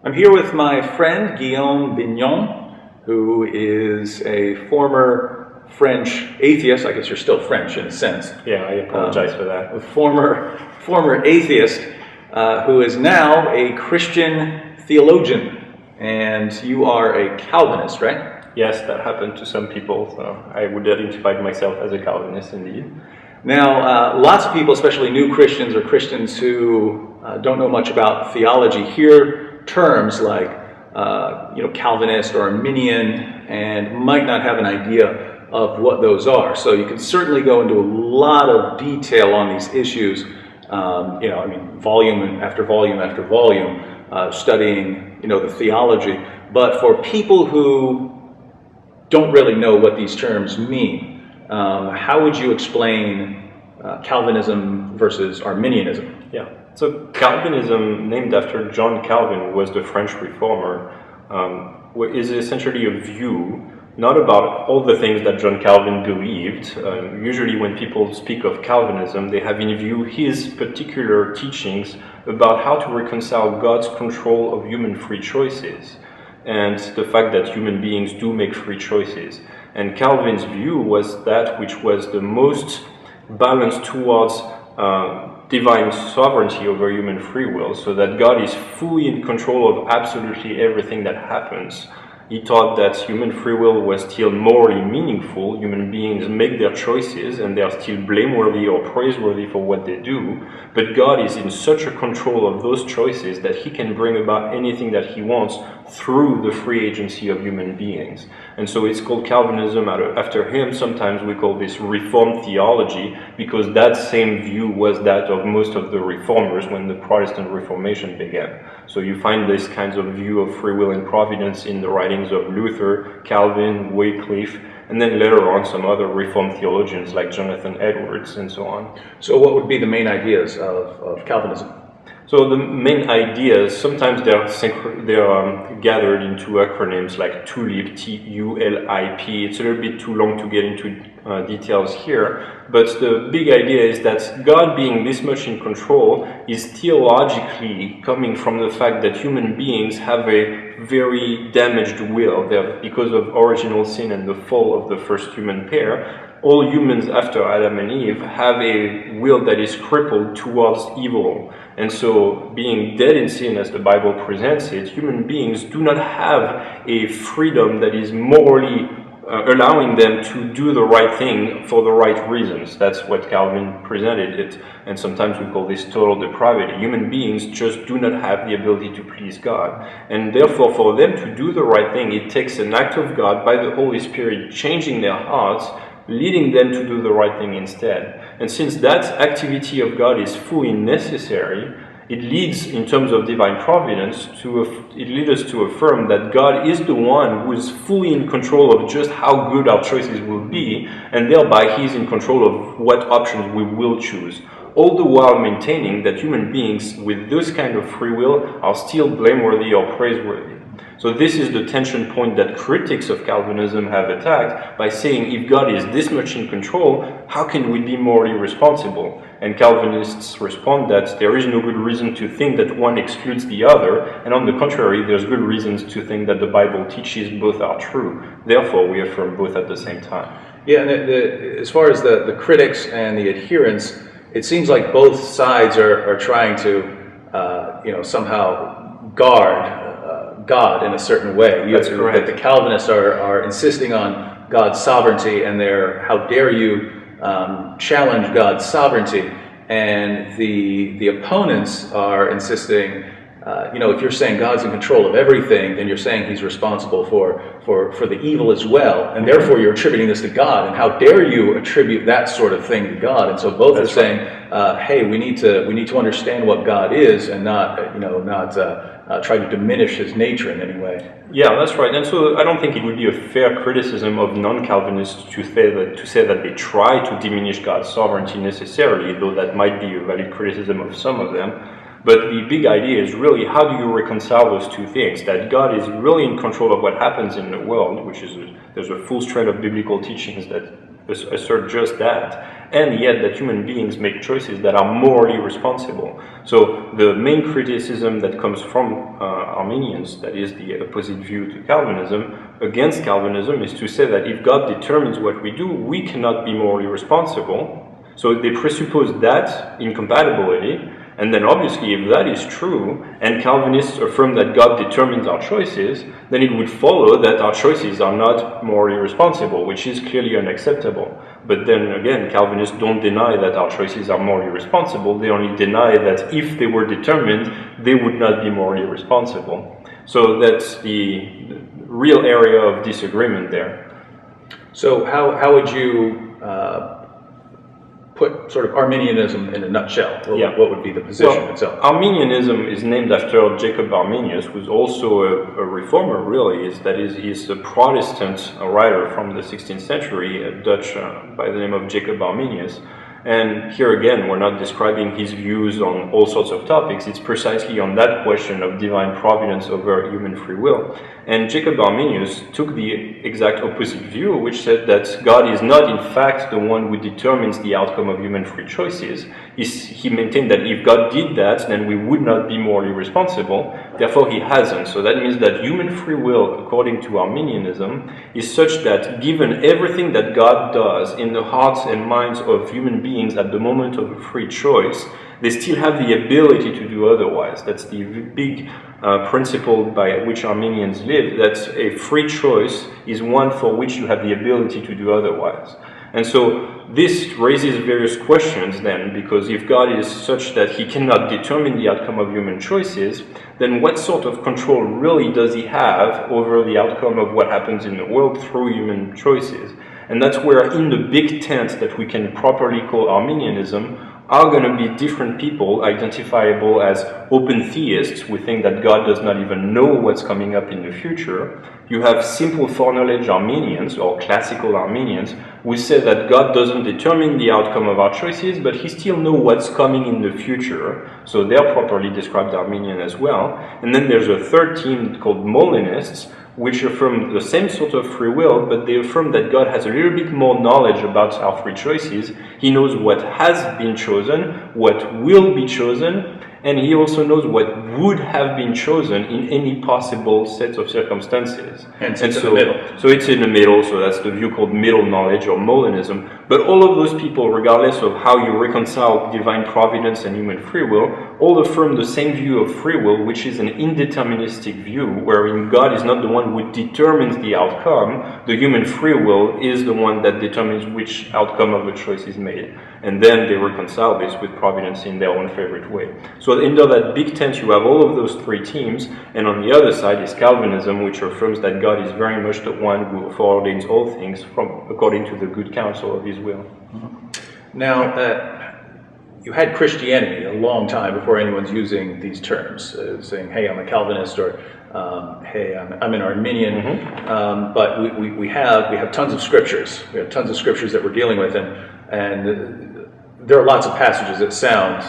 I'm here with my friend Guillaume Bignon, who is a former French atheist. I guess you're still French in a sense. Yeah, I apologize for that. A former atheist who is now a Christian theologian. And you are a Calvinist, right? Yes, that happened to some people, so I would identify myself as a Calvinist indeed. Now, lots of people, especially new Christians or Christians who don't know much about theology, hear terms like Calvinist or Arminian and might not have an idea of what those are. So you can certainly go into a lot of detail on these issues, volume after volume after volume, studying, the theology. But for people who don't really know what these terms mean, how would you explain Calvinism versus Arminianism? Yeah, so Calvinism, named after John Calvin, was the French reformer, is essentially a view not about all the things that John Calvin believed. Usually when people speak of Calvinism, they have in view his particular teachings about how to reconcile God's control of human free choices and the fact that human beings do make free choices. And Calvin's view was that which was the most balanced towards divine sovereignty over human free will, so that God is fully in control of absolutely everything that happens. He taught that human free will was still morally meaningful. Human beings make their choices and they are still blameworthy or praiseworthy for what they do, but God is in such a control of those choices that he can bring about anything that he wants through the free agency of human beings. And so it's called Calvinism after him. Sometimes we call this Reformed theology, because that same view was that of most of the reformers when the Protestant Reformation began. So you find this kinds of view of free will and providence in the writings of Luther, Calvin, Wycliffe, and then later on some other Reformed theologians like Jonathan Edwards and so on. So what would be the main ideas of Calvinism? So the main ideas, sometimes they're gathered into acronyms like TULIP, T-U-L-I-P. It's a little bit too long to get into details here, but the big idea is that God being this much in control is theologically coming from the fact that human beings have a very damaged will. Because of original sin and the fall of the first human pair, all humans after Adam and Eve have a will that is crippled towards evil. And so, being dead in sin as the Bible presents it, human beings do not have a freedom that is morally allowing them to do the right thing for the right reasons. That's what Calvin presented it, and sometimes we call this total depravity. Human beings just do not have the ability to please God. And therefore, for them to do the right thing, it takes an act of God by the Holy Spirit changing their hearts, leading them to do the right thing instead. And since that activity of God is fully necessary, it leads, in terms of divine providence, it leads us to affirm that God is the one who is fully in control of just how good our choices will be, and thereby He's in control of what options we will choose. All the while maintaining that human beings with this kind of free will are still blameworthy or praiseworthy. So this is the tension point that critics of Calvinism have attacked by saying, if God is this much in control, how can we be morally responsible? And Calvinists respond that there is no good reason to think that one excludes the other, and on the contrary, there's good reasons to think that the Bible teaches both are true. Therefore, we affirm both at the same time. Yeah, and as far as the critics and the adherents, it seems like both sides are trying to, somehow guard God in a certain way. That's correct. The Calvinists are insisting on God's sovereignty, and how dare you challenge God's sovereignty, and the opponents are insisting, if you're saying God's in control of everything, then you're saying He's responsible for the evil as well, and therefore you're attributing this to God, and how dare you attribute that sort of thing to God? And so both are saying, hey, we need to understand what God is, and not try to diminish His nature in any way. Yeah, that's right. And so I don't think it would be a fair criticism of non-Calvinists to say that they try to diminish God's sovereignty necessarily, though that might be a valid criticism of some of them. But the big idea is really, how do you reconcile those two things? That God is really in control of what happens in the world, there's a full string of biblical teachings that assert just that, and yet that human beings make choices that are morally responsible. So the main criticism that comes from Arminians, that is the opposite view to Calvinism, against Calvinism, is to say that if God determines what we do, we cannot be morally responsible. So they presuppose that incompatibility, and then obviously if that is true, and Calvinists affirm that God determines our choices, then it would follow that our choices are not morally responsible, which is clearly unacceptable. But then again, Calvinists don't deny that our choices are morally responsible, they only deny that if they were determined, they would not be morally responsible. So that's the real area of disagreement there. So how would you put sort of Arminianism in a nutshell? What would be the position itself? Arminianism is named after Jacob Arminius, who's also a reformer, really. He's a Protestant writer from the 16th century, a Dutch by the name of Jacob Arminius. And here again, we're not describing his views on all sorts of topics. It's precisely on that question of divine providence over human free will. And Jacob Arminius took the exact opposite view, which said that God is not in fact the one who determines the outcome of human free choices. He maintained that if God did that, then we would not be morally responsible. Therefore, he hasn't. So that means that human free will, according to Arminianism, is such that given everything that God does in the hearts and minds of human beings at the moment of a free choice, they still have the ability to do otherwise. That's the big principle by which Arminians live, that a free choice is one for which you have the ability to do otherwise. And so this raises various questions then, because if God is such that he cannot determine the outcome of human choices, then what sort of control really does he have over the outcome of what happens in the world through human choices? And that's where in the big tent that we can properly call Arminianism are going to be different people identifiable as open theists. We think that God does not even know what's coming up in the future. You have simple foreknowledge Arminians, or classical Arminians, who say that God doesn't determine the outcome of our choices, but he still knows what's coming in the future. So they're properly described Arminian as well. And then there's a third team called Molinists, which affirm the same sort of free will, but they affirm that God has a little bit more knowledge about our free choices. He knows what has been chosen, what will be chosen, and he also knows what would have been chosen in any possible set of circumstances. And it's in the middle. So it's in the middle, so that's the view called middle knowledge or Molinism. But all of those people, regardless of how you reconcile divine providence and human free will, all affirm the same view of free will, which is an indeterministic view, wherein God is not the one who determines the outcome. The human free will is the one that determines which outcome of a choice is made. And then they reconcile this with providence in their own favorite way. So under that big tent, you have all of those three teams, and on the other side is Calvinism, which affirms that God is very much the one who foreordains all things according to the good counsel of his will. Mm-hmm. Now, you had Christianity a long time before anyone's using these terms, saying, hey, I'm a Calvinist, or hey, I'm an Arminian. Mm-hmm. But we have tons of scriptures. We have tons of scriptures that we're dealing with, and there are lots of passages that sound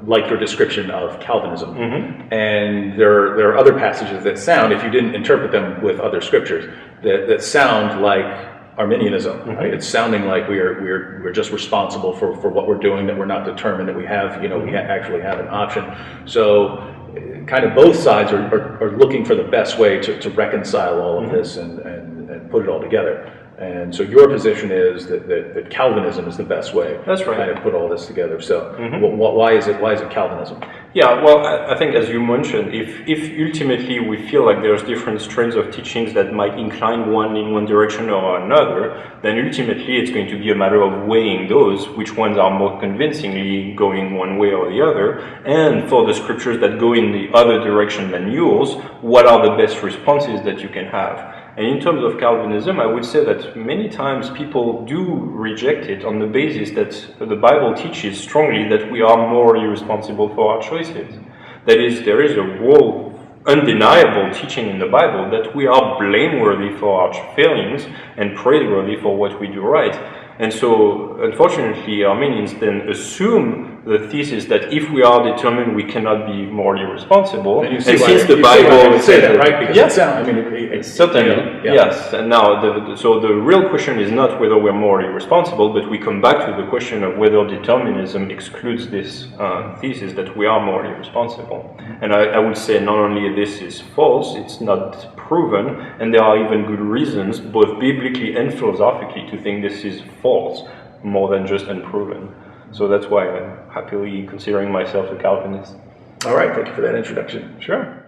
like your description of Calvinism. Mm-hmm. And there are other passages that sound, if you didn't interpret them with other scriptures, that sound like Arminianism. Mm-hmm. Right? It's sounding like we're just responsible for what we're doing, that we're not determined, that we have, we actually have an option. So kind of both sides are looking for the best way to reconcile all of mm-hmm. this and put it all together. And so your position is that Calvinism is the best way to kind of put all this together. So mm-hmm. why is it Calvinism? Yeah, well, I think as you mentioned, if ultimately we feel like there's different strands of teachings that might incline one in one direction or another, then ultimately it's going to be a matter of weighing those, which ones are more convincingly going one way or the other, and for the scriptures that go in the other direction than yours, what are the best responses that you can have. And in terms of Calvinism, I would say that many times people do reject it on the basis that the Bible teaches strongly that we are morally responsible for our choices. That is, there is a whole undeniable teaching in the Bible that we are blameworthy for our failings and praiseworthy for what we do right. And so, unfortunately, Arminians then assume the thesis that if we are determined, we cannot be morally responsible. And you And see why since the you see why Bible I would say that, right? Because yes, it sounds, I mean, it's certainly, you know, yeah. yes. And now, so the real question is not whether we're morally responsible, but we come back to the question of whether determinism excludes this thesis that we are morally responsible. And I would say not only this is false, it's not proven, and there are even good reasons, both biblically and philosophically, to think this is false, more than just unproven. So that's why I'm happily considering myself a Calvinist. All right, thank you for that introduction. Sure.